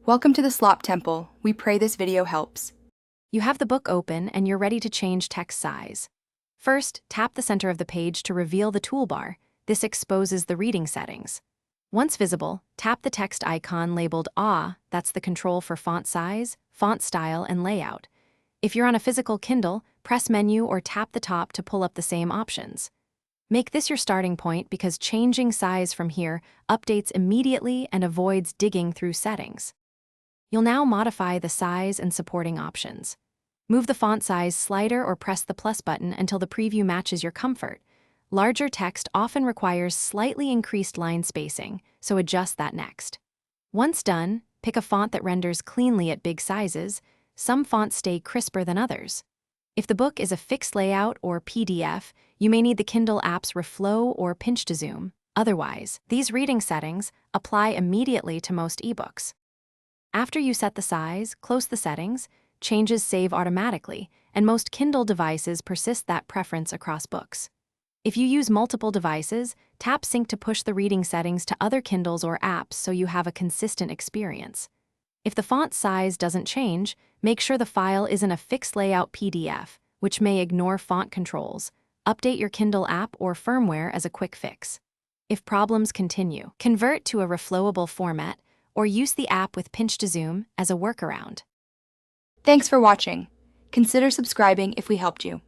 Welcome to the Slop Temple. We pray this video helps. You have the book open and you're ready to change text size. First, tap the center of the page to reveal the toolbar. This exposes the reading settings. Once visible, tap the text icon labeled "Ah," that's the control for font size, font style, and layout. If you're on a physical Kindle, press Menu or tap the top to pull up the same options. Make this your starting point because changing size from here updates immediately and avoids digging through settings. You'll now modify the size and supporting options. Move the font size slider or press the plus button until the preview matches your comfort. Larger text often requires slightly increased line spacing, so adjust that next. Once done, pick a font that renders cleanly at big sizes. Some fonts stay crisper than others. If the book is a fixed layout or PDF, you may need the Kindle app's Reflow or Pinch to Zoom. Otherwise, these reading settings apply immediately to most ebooks. After you set the size, close the settings, changes save automatically, and most Kindle devices persist that preference across books. If you use multiple devices, tap Sync to push the reading settings to other Kindles or apps so you have a consistent experience. If the font size doesn't change, make sure the file isn't a fixed layout PDF, which may ignore font controls. Update your Kindle app or firmware as a quick fix. If problems continue, convert to a reflowable format or use the app with Pinch to Zoom as a workaround. Thanks for watching. Consider subscribing if we helped you.